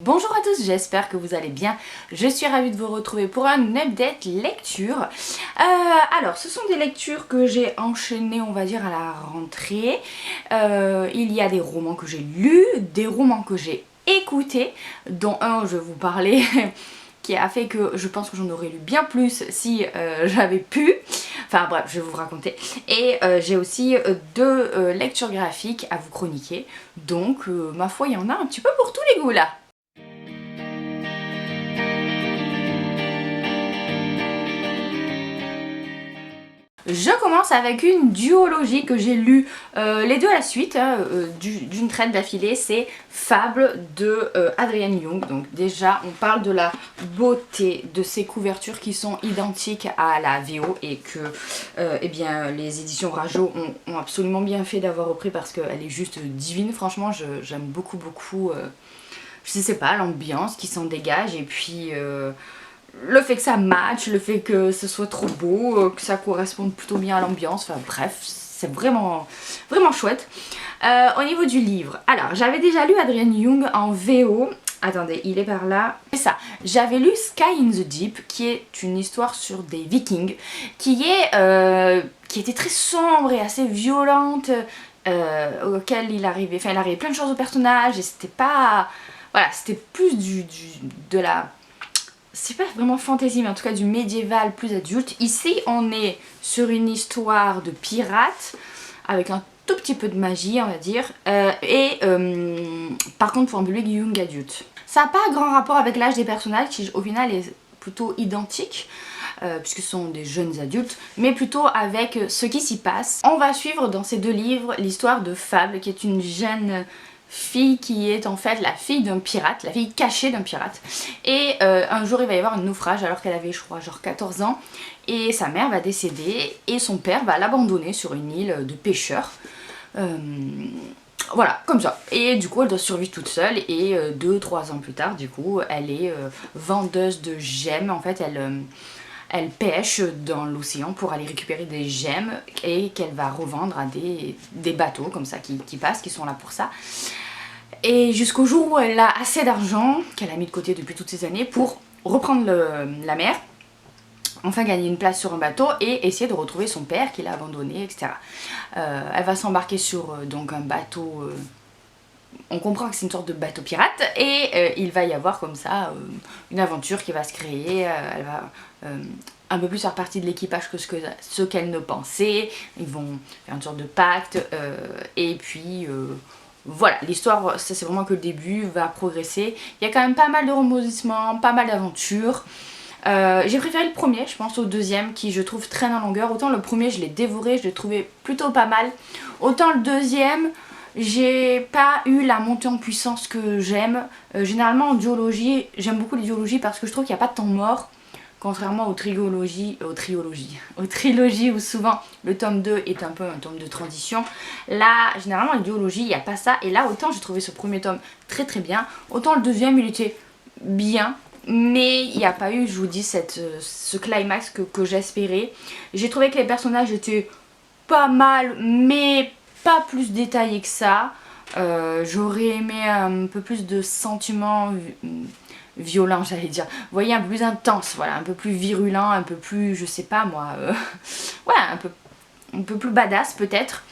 Bonjour à tous, j'espère que vous allez bien. Je suis ravie de vous retrouver pour un update lecture. Alors, ce sont des lectures que j'ai enchaînées, on va dire, à la rentrée. Il y a des romans que j'ai lus, des romans que j'ai écoutés, dont un, je vais vous parler, qui a fait que je pense que j'en aurais lu bien plus si j'avais pu. Enfin bref, je vais vous raconter. Et j'ai aussi deux lectures graphiques à vous chroniquer. Donc, ma foi, il y en a un petit peu pour tous les goûts là. Je commence avec une duologie que j'ai lue les deux à la suite, d'une traite d'affilée, c'est Fable de Adrienne Young. Donc déjà on parle de la beauté de ces couvertures qui sont identiques à la VO et que eh bien, les éditions Rajo ont absolument bien fait d'avoir repris parce qu'elle est juste divine. Franchement j'aime beaucoup je sais pas, l'ambiance qui s'en dégage et puis le fait que ça match, le fait que ce soit trop beau, que ça corresponde plutôt bien à l'ambiance, enfin bref, c'est vraiment chouette. Au niveau du livre, alors j'avais déjà lu Adrienne Young en VO, attendez, il est par là, c'est ça, j'avais lu Sky in the Deep, qui est une histoire sur des vikings, qui était très sombre et assez violente, auquel il arrivait plein de choses au personnage, et c'était pas, voilà, c'était plus de la... c'est pas vraiment fantasy, mais en tout cas du médiéval plus adulte. Ici, on est sur une histoire de pirates, avec un tout petit peu de magie, on va dire, par contre pour un public young adulte. Ça n'a pas grand rapport avec l'âge des personnages, qui au final est plutôt identique, puisque ce sont des jeunes adultes, mais plutôt avec ce qui s'y passe. On va suivre dans ces deux livres l'histoire de Fable, qui est une jeune fille qui est en fait la fille d'un pirate, la fille cachée d'un pirate. Et un jour il va y avoir un naufrage alors qu'elle avait je crois genre 14 ans et sa mère va décéder et son père va l'abandonner sur une île de pêcheurs. Voilà, comme ça. Et du coup elle doit survivre toute seule et 2-3 ans plus tard du coup elle est vendeuse de gemmes. En fait elle pêche dans l'océan pour aller récupérer des gemmes et qu'elle va revendre à des bateaux comme ça qui passent, qui sont là pour ça. Et jusqu'au jour où elle a assez d'argent, qu'elle a mis de côté depuis toutes ces années, pour reprendre la mer, enfin gagner une place sur un bateau et essayer de retrouver son père qui l'a abandonné, etc. Elle va s'embarquer sur donc un bateau... on comprend que c'est une sorte de bateau pirate et il va y avoir comme ça une aventure qui va se créer, elle va un peu plus faire partie de l'équipage que ce qu'elle ne pensait, ils vont faire une sorte de pacte et puis voilà, l'histoire, ça c'est vraiment que le début, va progresser, il y a quand même pas mal de rebondissements, pas mal d'aventures. J'ai préféré le premier, je pense, au deuxième qui je trouve traîne en longueur. Autant le premier je l'ai dévoré, je l'ai trouvé plutôt pas mal, autant le deuxième j'ai pas eu la montée en puissance que j'aime. Généralement en duologie, j'aime beaucoup les duologies parce que je trouve qu'il n'y a pas de temps mort. Contrairement aux trilogies où souvent le tome 2 est un peu un tome de transition. Là, généralement les duologies, il n'y a pas ça. Et là, autant j'ai trouvé ce premier tome très très bien, autant le deuxième, il était bien. Mais il n'y a pas eu, je vous dis, ce climax que j'espérais. J'ai trouvé que les personnages étaient pas mal, mais pas plus détaillé que ça. J'aurais aimé un peu plus de sentiments violents, j'allais dire. Vous voyez, un peu plus intense, voilà, un peu plus virulent, un peu plus, je sais pas moi, ouais, un peu plus badass peut-être.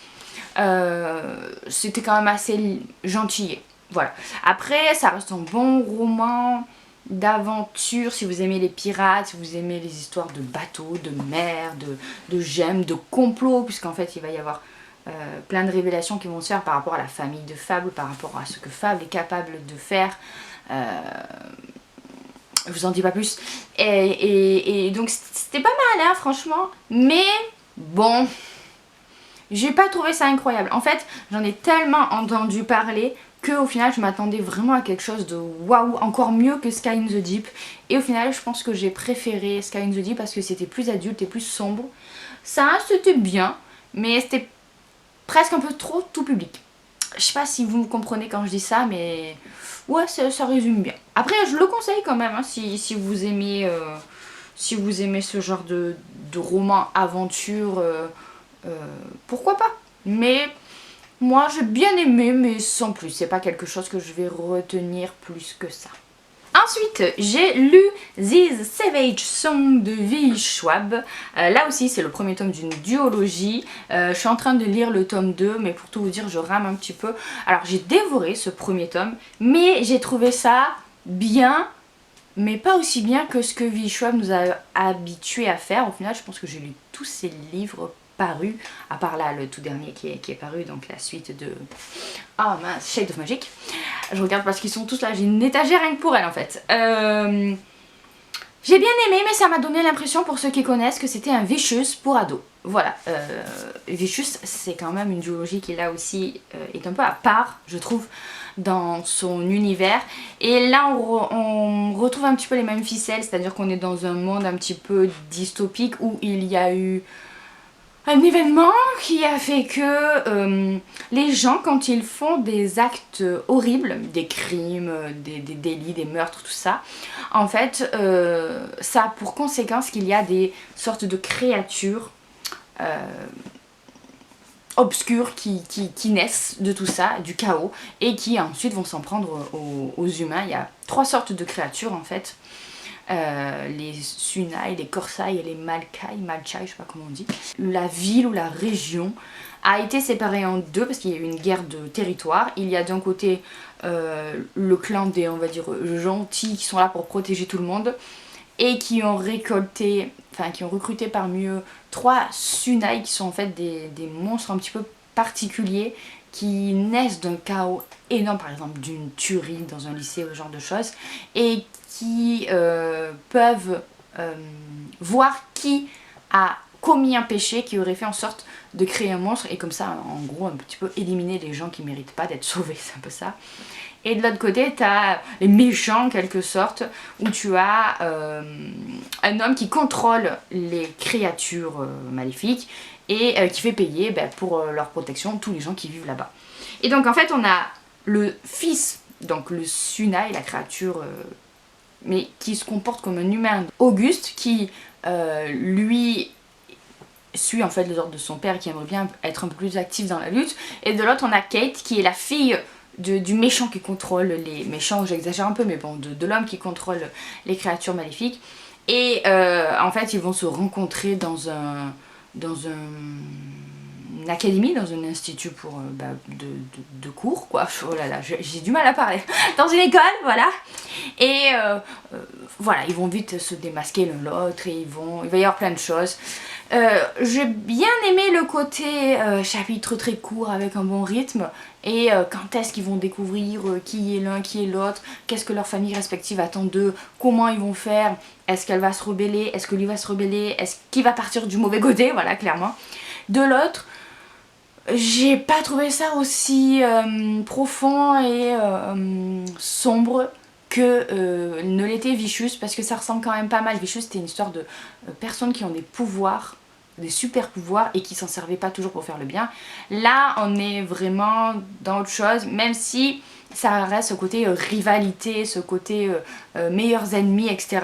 C'était quand même assez gentil, voilà. Après, ça reste un bon roman d'aventure si vous aimez les pirates, si vous aimez les histoires de bateaux, de mer, de gemmes, de complots, puisqu'en fait il va y avoir plein de révélations qui vont se faire par rapport à la famille de Fable, par rapport à ce que Fable est capable de faire. Je vous en dis pas plus. Et donc c'était pas mal, hein, franchement. Mais bon, j'ai pas trouvé ça incroyable. En fait, j'en ai tellement entendu parler qu'au final, je m'attendais vraiment à quelque chose de waouh, encore mieux que Sky in the Deep. Et au final, je pense que j'ai préféré Sky in the Deep parce que c'était plus adulte et plus sombre. Ça, c'était bien, mais c'était presque un peu trop tout public. Je sais pas si vous me comprenez quand je dis ça, mais ouais, ça résume bien. Après, je le conseille quand même, hein, si vous aimez ce genre de roman aventure, pourquoi pas. Mais Moi j'ai bien aimé mais sans plus, c'est pas quelque chose que je vais retenir plus que ça. Ensuite, j'ai lu This Savage Song de V. Schwab. Là aussi, c'est le premier tome d'une duologie. Je suis en train de lire le tome 2, mais pour tout vous dire, je rame un petit peu. Alors, j'ai dévoré ce premier tome, mais j'ai trouvé ça bien, mais pas aussi bien que ce que V. Schwab nous a habitués à faire. Au final, je pense que j'ai lu tous ses livres parus, à part là, le tout dernier qui est paru, donc la suite de... Oh mince, Shade of Magic. Je regarde parce qu'ils sont tous là, j'ai une étagère rien que pour elle en fait. J'ai bien aimé, mais ça m'a donné l'impression, pour ceux qui connaissent, que c'était un Vicious pour ados. Voilà, Vicious, c'est quand même une duologie qui là aussi est un peu à part, je trouve, dans son univers. Et là, on retrouve un petit peu les mêmes ficelles, c'est-à-dire qu'on est dans un monde un petit peu dystopique où il y a eu un événement qui a fait que les gens, quand ils font des actes horribles, des crimes, des délits, des meurtres, tout ça, en fait, ça a pour conséquence qu'il y a des sortes de créatures obscures qui naissent de tout ça, du chaos, et qui ensuite vont s'en prendre aux humains. Il y a 3 sortes de créatures en fait. Les Sunai, les Korsai et les Malchai, je sais pas comment on dit. La ville ou la région a été séparée en 2 parce qu'il y a eu une guerre de territoire. Il y a d'un côté le clan des, on va dire, gentils qui sont là pour protéger tout le monde et qui ont récolté, enfin qui ont recruté parmi eux 3 Sunai qui sont en fait des monstres un petit peu particuliers qui naissent d'un chaos énorme, par exemple d'une tuerie dans un lycée ou ce genre de choses, et qui peuvent voir qui a commis un péché qui aurait fait en sorte de créer un monstre et comme ça en gros un petit peu éliminer les gens qui méritent pas d'être sauvés, c'est un peu ça. Et de l'autre côté tu as les méchants en quelque sorte, où tu as un homme qui contrôle les créatures maléfiques et qui fait payer pour leur protection tous les gens qui vivent là-bas. Et donc en fait on a le fils, donc le Sunai, la créature mais qui se comporte comme un humain, Auguste, qui lui suit en fait les ordres de son père, qui aimerait bien être un peu plus actif dans la lutte. Et de l'autre on a Kate qui est la fille du méchant qui contrôle les méchants, j'exagère un peu mais bon, de l'homme qui contrôle les créatures maléfiques. Et en fait ils vont se rencontrer dans une académie, dans un institut pour de cours quoi, oh là là, j'ai du mal à parler, dans une école, voilà. Et voilà, ils vont vite se démasquer l'un l'autre et il va y avoir plein de choses. J'ai bien aimé le côté chapitre très court avec un bon rythme, et quand est-ce qu'ils vont découvrir qui est l'un, qui est l'autre, qu'est-ce que leurs familles respectives attendent d'eux, comment ils vont faire, est-ce qu'elle va se rebeller, est-ce que lui va se rebeller, est-ce qu'il va partir du mauvais côté, voilà clairement. De l'autre, j'ai pas trouvé ça aussi profond et sombre que ne l'était Vicious, parce que ça ressemble quand même pas mal. Vicious c'était une histoire de personnes qui ont des pouvoirs, des super pouvoirs et qui s'en servaient pas toujours pour faire le bien. Là on est vraiment dans autre chose, même si ça reste ce côté rivalité, ce côté meilleurs ennemis, etc.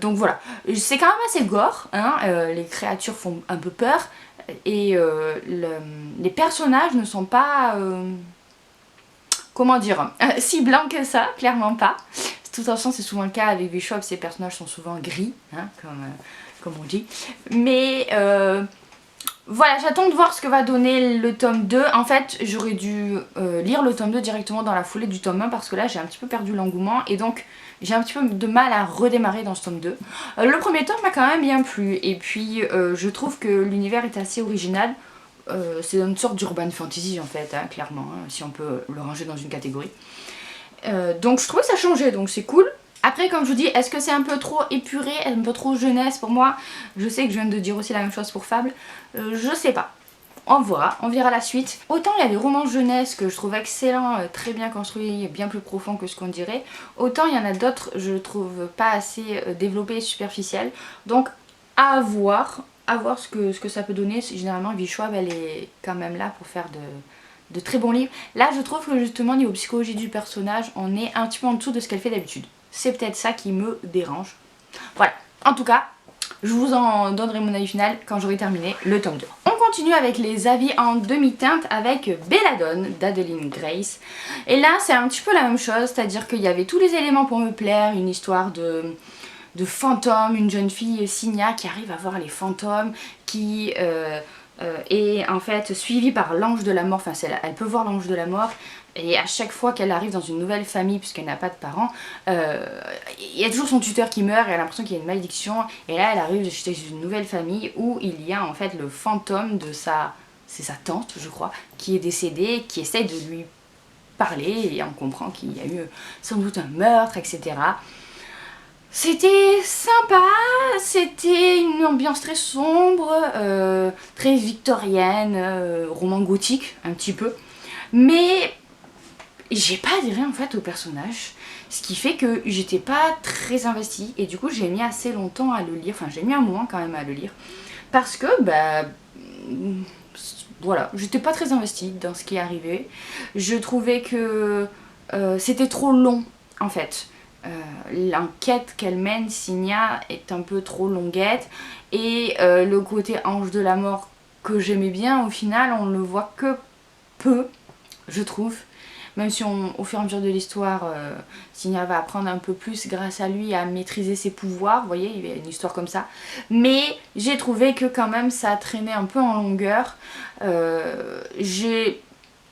Donc voilà, c'est quand même assez gore, hein, les créatures font un peu peur et les personnages ne sont pas, comment dire, si blancs que ça, clairement pas. De toute façon c'est souvent le cas avec Bishop, ces personnages sont souvent gris, hein, comme on dit. Mais voilà, j'attends de voir ce que va donner le tome 2. En fait, j'aurais dû lire le tome 2 directement dans la foulée du tome 1 parce que là j'ai un petit peu perdu l'engouement et donc j'ai un petit peu de mal à redémarrer dans ce tome 2. Le premier tome m'a quand même bien plu et puis je trouve que l'univers est assez original. C'est une sorte d'urban fantasy en fait, hein, clairement, hein, si on peut le ranger dans une catégorie. Donc je trouvais que ça changeait, donc c'est cool. Après, comme je vous dis, est-ce que c'est un peu trop épuré, un peu trop jeunesse pour moi? Je sais que je viens de dire aussi la même chose pour Fable. Je sais pas. On verra la suite. Autant il y a des romans jeunesse que je trouve excellents, très bien construits, bien plus profonds que ce qu'on dirait. Autant il y en a d'autres, je trouve pas assez développés et superficiels. Donc à voir ce que ça peut donner. Généralement, V. Schwab, elle est quand même là pour faire de très bons livres. Là, je trouve que justement, niveau psychologie du personnage, on est un petit peu en dessous de ce qu'elle fait d'habitude. C'est peut-être ça qui me dérange. Voilà, en tout cas, je vous en donnerai mon avis final quand j'aurai terminé le tome 2. On continue avec les avis en demi-teinte avec Belladone d'Adeline Grace. Et là c'est un petit peu la même chose, c'est-à-dire qu'il y avait tous les éléments pour me plaire, une histoire de fantômes, une jeune fille, Signa, qui arrive à voir les fantômes, qui est en fait suivie par l'ange de la mort, enfin elle peut voir l'ange de la mort, et à chaque fois qu'elle arrive dans une nouvelle famille, puisqu'elle n'a pas de parents, il y a toujours son tuteur qui meurt et elle a l'impression qu'il y a une malédiction, et là elle arrive chez une nouvelle famille où il y a en fait le fantôme de c'est sa tante je crois, qui est décédée, qui essaye de lui parler, et on comprend qu'il y a eu sans doute un meurtre, etc. C'était sympa, c'était une ambiance très sombre, très victorienne, roman gothique un petit peu, mais j'ai pas adhéré en fait au personnage, ce qui fait que j'étais pas très investie, et du coup j'ai mis assez longtemps à le lire, enfin j'ai mis un moment quand même à le lire, parce que voilà, j'étais pas très investie dans ce qui est arrivé, je trouvais que c'était trop long en fait. L'enquête qu'elle mène, Signa, est un peu trop longuette, et le côté ange de la mort que j'aimais bien, au final on le voit que peu, je trouve, même si au fur et à mesure de l'histoire, Signa va apprendre un peu plus grâce à lui à maîtriser ses pouvoirs, vous voyez, il y a une histoire comme ça, mais j'ai trouvé que quand même ça traînait un peu en longueur. J'ai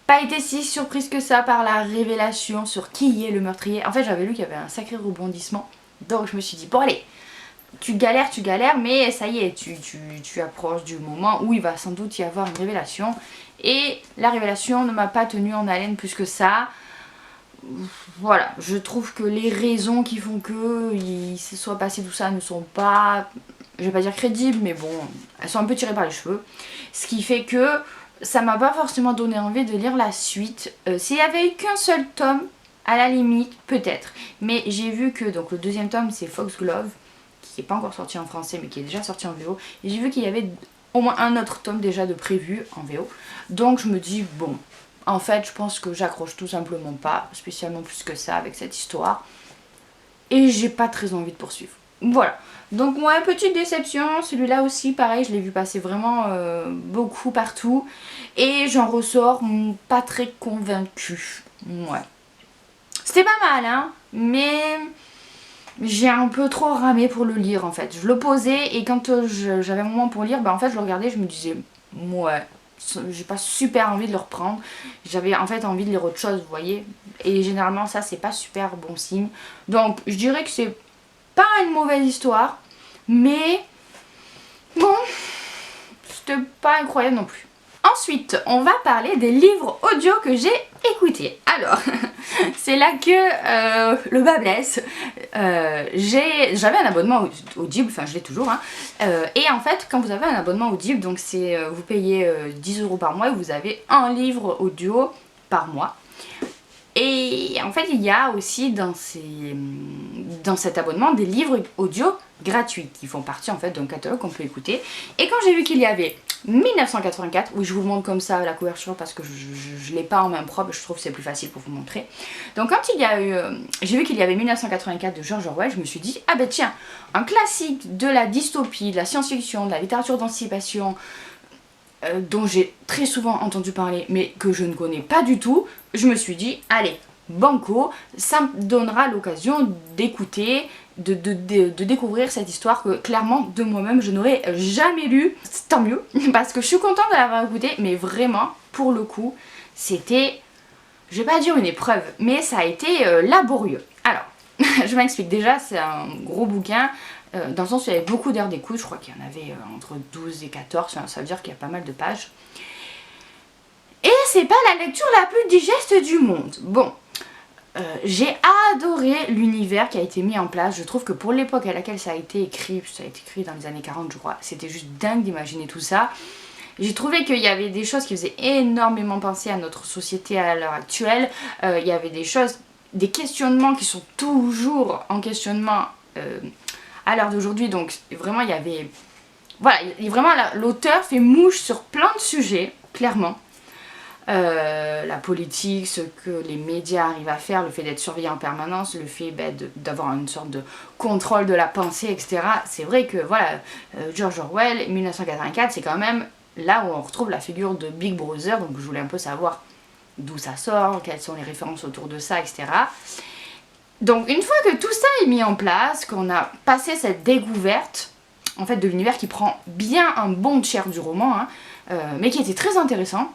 pas été si surprise que ça par la révélation sur qui est le meurtrier. En fait j'avais lu qu'il y avait un sacré rebondissement, donc je me suis dit bon allez, tu galères, mais ça y est, tu approches du moment où il va sans doute y avoir une révélation, et la révélation ne m'a pas tenue en haleine plus que ça. Voilà, je trouve que les raisons qui font que il se soit passé tout ça ne sont pas, je vais pas dire crédibles, mais bon, elles sont un peu tirées par les cheveux, ce qui fait que ça m'a pas forcément donné envie de lire la suite. S'il y avait eu qu'un seul tome, à la limite, peut-être. Mais j'ai vu que donc le deuxième tome c'est Foxglove, qui n'est pas encore sorti en français mais qui est déjà sorti en VO. Et j'ai vu qu'il y avait au moins un autre tome déjà de prévu en VO. Donc je me dis bon, en fait je pense que j'accroche tout simplement pas spécialement plus que ça avec cette histoire. Et j'ai pas très envie de poursuivre. Voilà. Donc ouais, petite déception, celui-là aussi pareil, je l'ai vu passer vraiment beaucoup partout, et j'en ressors pas très convaincue. Ouais. C'était pas mal hein, mais j'ai un peu trop ramé pour le lire en fait. Je le posais et quand j'avais un moment pour lire, en fait je le regardais, je me disais ouais, j'ai pas super envie de le reprendre. J'avais en fait envie de lire autre chose, vous voyez. Et généralement ça c'est pas super bon signe. Donc je dirais que c'est pas une mauvaise histoire, mais bon, c'était pas incroyable non plus. Ensuite, on va parler des livres audio que j'ai écoutés. Alors, c'est là que le bas blesse. J'avais un abonnement Audible, enfin je l'ai toujours, hein. Et en fait, quand vous avez un abonnement Audible, donc c'est vous payez 10 € par mois et vous avez un livre audio par mois. Et en fait, il y a aussi dans cet abonnement des livres audio gratuits qui font partie en fait d'un catalogue qu'on peut écouter. Et quand j'ai vu qu'il y avait 1984, oui je vous le montre comme ça la couverture parce que je l'ai pas en main propre, je trouve que c'est plus facile pour vous montrer. Donc quand il y a eu, j'ai vu qu'il y avait 1984 de George Orwell, je me suis dit ah ben tiens, un classique de la dystopie, de la science-fiction, de la littérature d'anticipation, dont j'ai très souvent entendu parler mais que je ne connais pas du tout, je me suis dit allez, banco, ça me donnera l'occasion d'écouter, de découvrir cette histoire que clairement de moi-même je n'aurais jamais lu. Tant mieux parce que je suis contente de l'avoir écouté, mais vraiment pour le coup c'était, je vais pas dire une épreuve, mais ça a été laborieux. Alors je m'explique, déjà c'est un gros bouquin, dans le sens où il y avait beaucoup d'heures d'écoute, je crois qu'il y en avait entre 12 et 14, ça veut dire qu'il y a pas mal de pages. Et c'est pas la lecture la plus digeste du monde. Bon, j'ai adoré l'univers qui a été mis en place, je trouve que pour l'époque à laquelle ça a été écrit dans les années 40 je crois, c'était juste dingue d'imaginer tout ça. J'ai trouvé qu'il y avait des choses qui faisaient énormément penser à notre société à l'heure actuelle, il y avait des choses, des questionnements qui sont toujours en questionnement à l'heure d'aujourd'hui, donc vraiment il y avait, voilà, vraiment l'auteur fait mouche sur plein de sujets, clairement. La politique, ce que les médias arrivent à faire, le fait d'être surveillé en permanence, le fait d'avoir une sorte de contrôle de la pensée, etc. C'est vrai que voilà, George Orwell, 1984, c'est quand même là où on retrouve la figure de Big Brother, donc je voulais un peu savoir d'où ça sort, quelles sont les références autour de ça, etc. Donc une fois que tout ça est mis en place, qu'on a passé cette découverte, en fait, de l'univers qui prend bien un bon tiers du roman, hein, mais qui était très intéressant.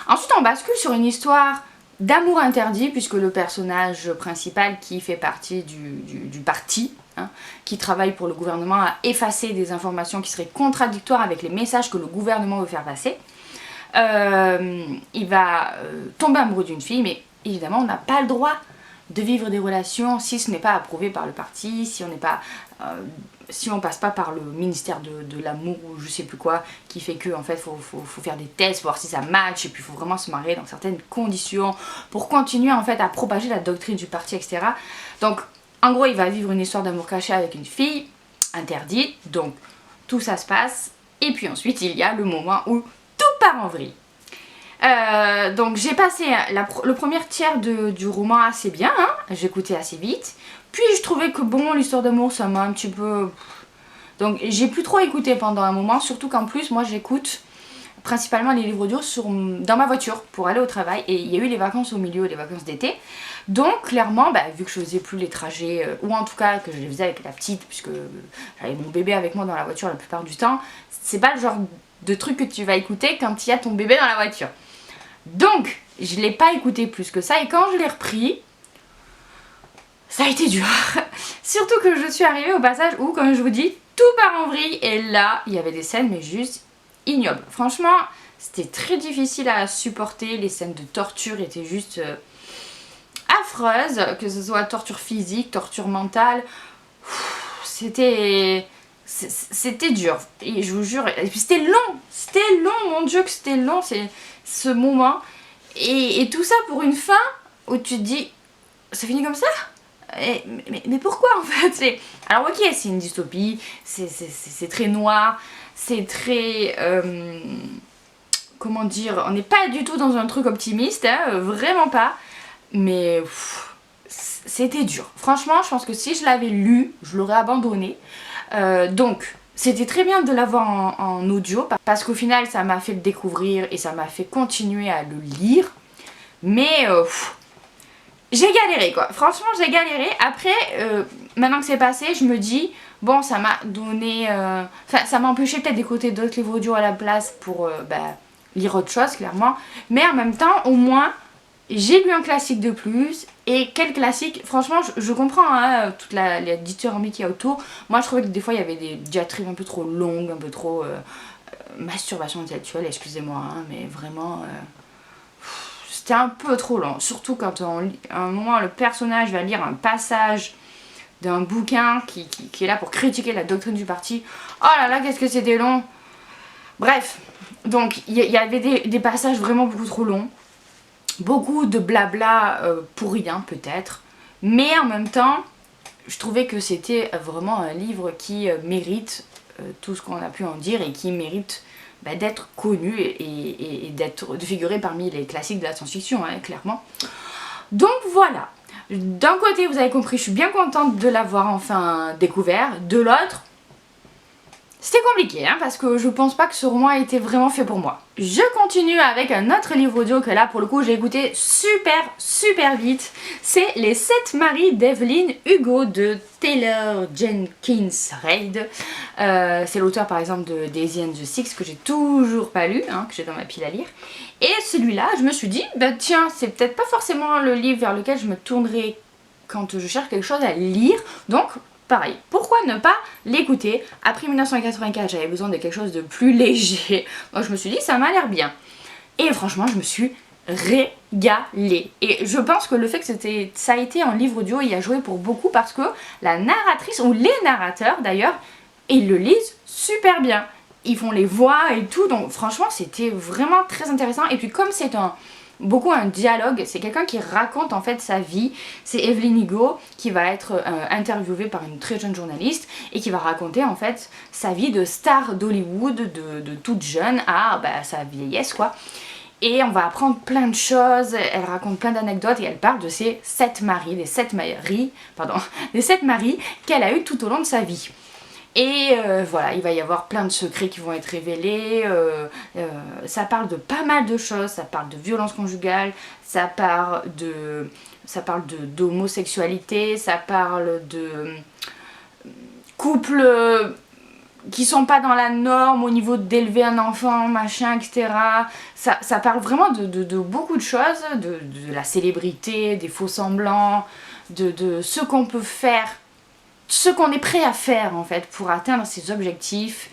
Ensuite, on bascule sur une histoire d'amour interdit, puisque le personnage principal qui fait partie du parti, hein, qui travaille pour le gouvernement, a effacé des informations qui seraient contradictoires avec les messages que le gouvernement veut faire passer. Il va tomber amoureux d'une fille, mais évidemment, on n'a pas le droit de vivre des relations si ce n'est pas approuvé par le parti, si on n'est pas... si on passe pas par le ministère de l'amour ou je sais plus quoi, qui fait que en fait faut faire des tests, voir si ça match, et puis il faut vraiment se marier dans certaines conditions pour continuer en fait à propager la doctrine du parti, etc. Donc en gros il va vivre une histoire d'amour caché avec une fille interdite, donc tout ça se passe, et puis ensuite il y a le moment où tout part en vrille. Donc j'ai passé le premier tiers du roman assez bien, hein, j'écoutais assez vite. Puis je trouvais que bon, l'histoire d'amour ça m'a un petit peu... Donc j'ai plus trop écouté pendant un moment, surtout qu'en plus moi j'écoute principalement les livres audio dans ma voiture pour aller au travail. Et il y a eu les vacances au milieu, les vacances d'été. Donc clairement, vu que je faisais plus les trajets, ou en tout cas que je les faisais avec la petite, puisque j'avais mon bébé avec moi dans la voiture la plupart du temps, c'est pas le genre de truc que tu vas écouter quand il y a ton bébé dans la voiture. Donc, je l'ai pas écouté plus que ça, et quand je l'ai repris, ça a été dur. Surtout que je suis arrivée au passage où, comme je vous dis, tout part en vrille, et là, il y avait des scènes, mais juste ignobles. Franchement, c'était très difficile à supporter, les scènes de torture étaient juste affreuses, que ce soit torture physique, torture mentale, c'était dur, et je vous jure, et puis c'était long, mon dieu que c'était long, c'est ce moment, et tout ça pour une fin où tu te dis, ça finit comme ça? Mais pourquoi en fait? Alors ok, c'est une dystopie, c'est très noir, c'est très... comment dire, on n'est pas du tout dans un truc optimiste, hein, vraiment pas, mais c'était dur. Franchement, je pense que si je l'avais lu, je l'aurais abandonné. Donc, c'était très bien de l'avoir en audio, parce qu'au final, ça m'a fait le découvrir et ça m'a fait continuer à le lire. Mais j'ai galéré quoi, franchement j'ai galéré. Après, maintenant que c'est passé, je me dis, bon ça m'a donné... Enfin, ça m'a empêché peut-être d'écouter d'autres livres audio à la place pour lire autre chose, clairement. Mais en même temps, au moins, j'ai lu un classique de plus. Et quel classique, franchement je comprends hein, toute la dithyrambique qu'il y a autour. Moi je trouvais que des fois il y avait des diatribes un peu trop longues, un peu trop masturbation intellectuelle, excusez-moi hein, mais vraiment c'était un peu trop long. Surtout quand à un moment le personnage va lire un passage d'un bouquin qui est là pour critiquer la doctrine du parti. Oh là là, qu'est-ce que c'était long. Bref, donc il y avait des passages vraiment beaucoup trop longs. Beaucoup de blabla pour rien peut-être, mais en même temps je trouvais que c'était vraiment un livre qui mérite tout ce qu'on a pu en dire et qui mérite d'être connu et de figurer parmi les classiques de la science-fiction, hein, clairement. Donc voilà, d'un côté vous avez compris, je suis bien contente de l'avoir enfin découvert, de l'autre c'était compliqué hein, parce que je pense pas que ce roman a été vraiment fait pour moi. Je continue avec un autre livre audio que là pour le coup j'ai écouté super vite. C'est Les 7 maris d'Evelyn Hugo de Taylor Jenkins Reid. C'est l'auteur par exemple de Daisy and the Six que j'ai toujours pas lu, hein, que j'ai dans ma pile à lire. Et celui-là je me suis dit, tiens c'est peut-être pas forcément le livre vers lequel je me tournerai quand je cherche quelque chose à lire. Donc pareil, pourquoi ne pas l'écouter? Après 1984, j'avais besoin de quelque chose de plus léger. Donc je me suis dit, ça m'a l'air bien. Et franchement, je me suis régalée. Et je pense que le fait que ça a été en livre audio, il a joué pour beaucoup parce que la narratrice, ou les narrateurs d'ailleurs, ils le lisent super bien. Ils font les voix et tout, donc franchement, c'était vraiment très intéressant. Et puis comme c'est beaucoup un dialogue, c'est quelqu'un qui raconte en fait sa vie. C'est Evelyn Hugo qui va être interviewée par une très jeune journaliste et qui va raconter en fait sa vie de star d'Hollywood, de toute jeune à sa vieillesse quoi. Et on va apprendre plein de choses, elle raconte plein d'anecdotes et elle parle de ses 7 maris, des 7 maris qu'elle a eu tout au long de sa vie. Et voilà, il va y avoir plein de secrets qui vont être révélés. Ça parle de pas mal de choses. Ça parle de violence conjugale, ça parle d'homosexualité, ça parle de couples qui sont pas dans la norme au niveau d'élever un enfant, machin, etc. Ça parle vraiment de beaucoup de choses, de la célébrité, des faux semblants, de ce qu'on peut faire, ce qu'on est prêt à faire en fait pour atteindre ses objectifs.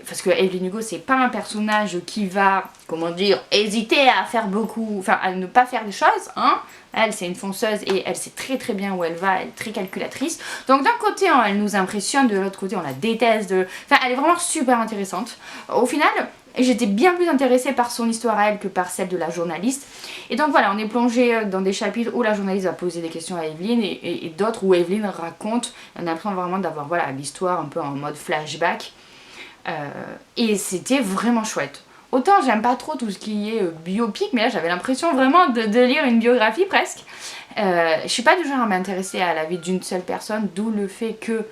Parce que Evelyn Hugo, c'est pas un personnage qui va, comment dire, hésiter à faire beaucoup, enfin à ne pas faire des choses, hein. Elle, c'est une fonceuse et elle sait très très bien où elle va, elle est très calculatrice. Donc d'un côté, hein, elle nous impressionne, de l'autre côté, on la déteste. Enfin, elle est vraiment super intéressante. Au final, j'étais bien plus intéressée par son histoire à elle que par celle de la journaliste. Et donc voilà, on est plongé dans des chapitres où la journaliste va poser des questions à Evelyn et d'autres où Evelyn raconte. On a l'impression vraiment d'avoir voilà, l'histoire un peu en mode flashback. Et c'était vraiment chouette. Autant j'aime pas trop tout ce qui est biopic, mais là j'avais l'impression vraiment de lire une biographie presque. Je suis pas du genre à m'intéresser à la vie d'une seule personne, d'où le fait que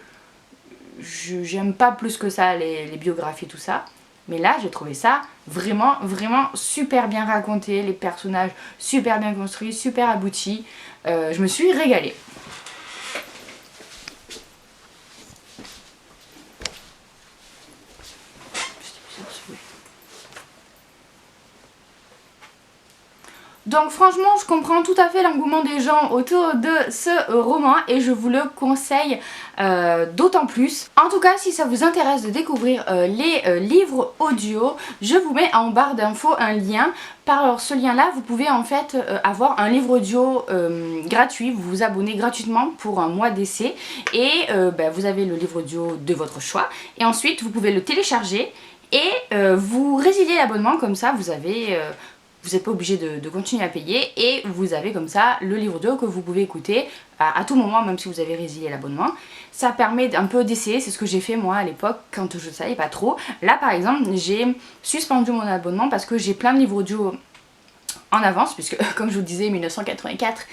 j'aime pas plus que ça les biographies, tout ça. Mais là j'ai trouvé ça vraiment, vraiment super bien raconté, les personnages super bien construits, super aboutis. Je me suis régalée. Donc franchement, je comprends tout à fait l'engouement des gens autour de ce roman et je vous le conseille d'autant plus. En tout cas, si ça vous intéresse de découvrir les livres audio, je vous mets en barre d'infos un lien. Par ce lien-là, vous pouvez en fait avoir un livre audio gratuit. Vous vous abonnez gratuitement pour un mois d'essai et vous avez le livre audio de votre choix. Et ensuite, vous pouvez le télécharger et vous résiliez l'abonnement, comme ça vous avez... vous n'êtes pas obligé de continuer à payer et vous avez comme ça le livre audio que vous pouvez écouter à tout moment, même si vous avez résilié l'abonnement. Ça permet un peu d'essayer, c'est ce que j'ai fait moi à l'époque quand je ne savais pas trop. Là par exemple, j'ai suspendu mon abonnement parce que j'ai plein de livres audio en avance, puisque comme je vous disais 1984,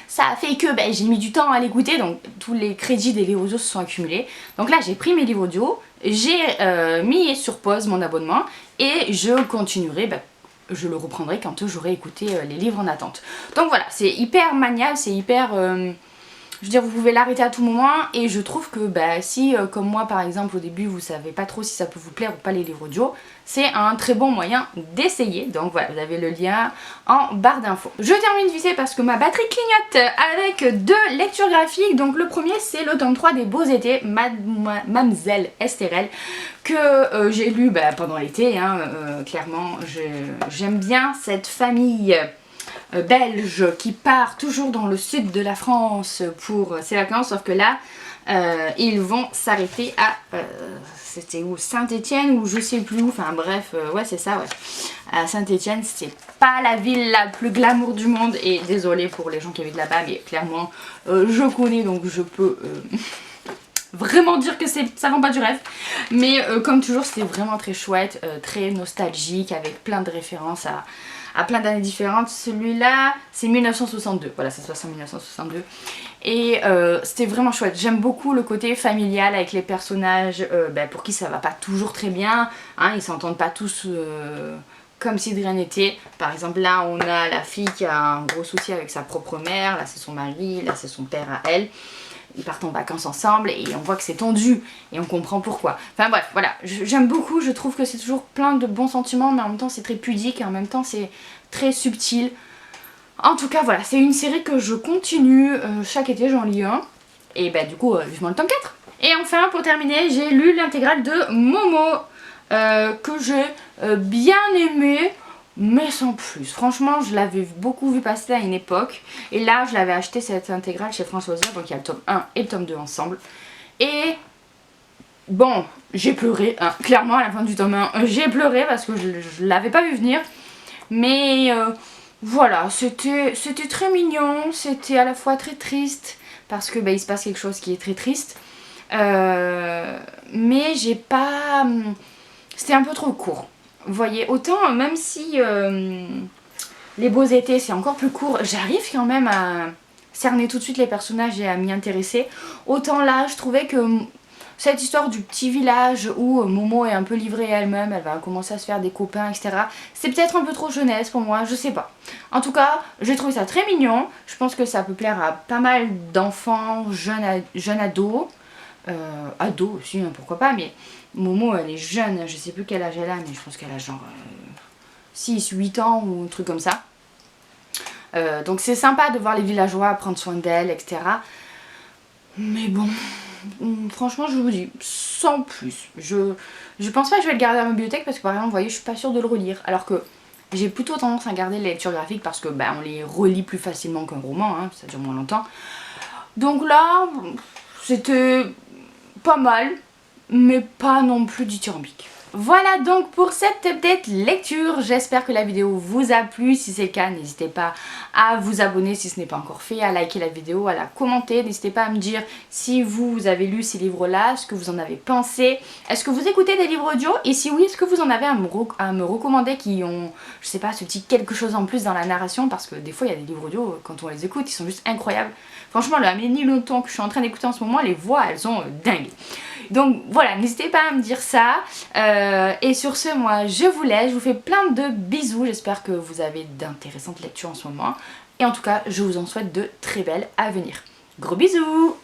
ça a fait que j'ai mis du temps à l'écouter, donc tous les crédits des livres audio se sont accumulés. Donc là j'ai pris mes livres audio, j'ai mis sur pause mon abonnement et je continuerai je le reprendrai quand j'aurai écouté les livres en attente. Donc voilà, c'est hyper maniable, c'est hyper... je veux dire, vous pouvez l'arrêter à tout moment et je trouve que si, comme moi par exemple, au début, vous savez pas trop si ça peut vous plaire ou pas les livres audio, c'est un très bon moyen d'essayer. Donc voilà, vous avez le lien en barre d'infos. Je termine vite fait parce que ma batterie clignote avec deux lectures graphiques. Donc le premier, c'est le tome 3 des Beaux Étés, Mamselle Estérelle, que j'ai lu pendant l'été, hein, clairement. J'aime bien cette famille belge qui part toujours dans le sud de la France pour ses vacances, sauf que là ils vont s'arrêter à c'était où, Saint-Étienne ou je sais plus où, enfin bref, ouais c'est ça, ouais, à Saint-Étienne. C'est pas la ville la plus glamour du monde et désolée pour les gens qui habitent là-bas, mais clairement je connais, donc je peux vraiment dire que ça vend pas du rêve. Mais comme toujours, c'était vraiment très chouette, très nostalgique, avec plein de références à plein d'années différentes. Celui-là, c'est 1962. Voilà, ça se passe en 1962. Et c'était vraiment chouette. J'aime beaucoup le côté familial avec les personnages pour qui ça va pas toujours très bien. Hein, ils s'entendent pas tous comme si de rien n'était. Par exemple, là, on a la fille qui a un gros souci avec sa propre mère. Là, c'est son mari. Là, c'est son père à elle. Ils partent en vacances ensemble et on voit que c'est tendu et on comprend pourquoi. Enfin bref, voilà, j'aime beaucoup, je trouve que c'est toujours plein de bons sentiments, mais en même temps c'est très pudique et en même temps c'est très subtil. En tout cas voilà, c'est une série que je continue, chaque été j'en lis un, et du coup vivement le tome 4. Et enfin pour terminer, j'ai lu l'intégrale de Momo, que j'ai bien aimé. Mais sans plus, franchement je l'avais beaucoup vu passer à une époque. Et là je l'avais acheté cette intégrale chez François Ozir. Donc il y a le tome 1 et le tome 2 ensemble. Et bon, j'ai pleuré, hein. Clairement à la fin du tome 1 j'ai pleuré parce que je l'avais pas vu venir. Mais voilà, c'était très mignon. C'était à la fois très triste parce que il se passe quelque chose qui est très triste. Mais j'ai pas... C'était un peu trop court. Vous voyez, autant même si les Beaux Étés c'est encore plus court, j'arrive quand même à cerner tout de suite les personnages et à m'y intéresser. Autant là, je trouvais que cette histoire du petit village où Momo est un peu livrée à elle-même, elle va commencer à se faire des copains, etc. C'est peut-être un peu trop jeunesse pour moi, je sais pas. En tout cas, j'ai trouvé ça très mignon. Je pense que ça peut plaire à pas mal d'enfants, jeunes ados. Ados aussi, hein, pourquoi pas, mais Momo elle est jeune, je sais plus quel âge elle a, mais je pense qu'elle a genre 6, 8 ans ou un truc comme ça. Donc c'est sympa de voir les villageois prendre soin d'elle, etc. Mais bon, franchement je vous dis, sans plus. Je pense pas que je vais le garder à ma bibliothèque parce que par exemple, vous voyez, je suis pas sûre de le relire. Alors que j'ai plutôt tendance à garder les lectures graphiques parce que on les relit plus facilement qu'un roman, hein, ça dure moins longtemps. Donc là, c'était pas mal, mais pas non plus dithyrambique. Voilà donc pour cette update lecture, j'espère que la vidéo vous a plu. Si c'est le cas, n'hésitez pas à vous abonner si ce n'est pas encore fait, à liker la vidéo, à la commenter. N'hésitez pas à me dire si vous avez lu ces livres-là, ce que vous en avez pensé. Est-ce que vous écoutez des livres audio? Et si oui, est-ce que vous en avez à me recommander qui ont, je sais pas, ce petit quelque chose en plus dans la narration? Parce que des fois, il y a des livres audio, quand on les écoute, ils sont juste incroyables. Franchement, le Amélie Nothomb que je suis en train d'écouter en ce moment, les voix, elles sont dingues. Donc voilà, n'hésitez pas à me dire ça. Et sur ce, moi, je vous laisse. Je vous fais plein de bisous. J'espère que vous avez d'intéressantes lectures en ce moment. Et en tout cas, je vous en souhaite de très belles à venir. Gros bisous!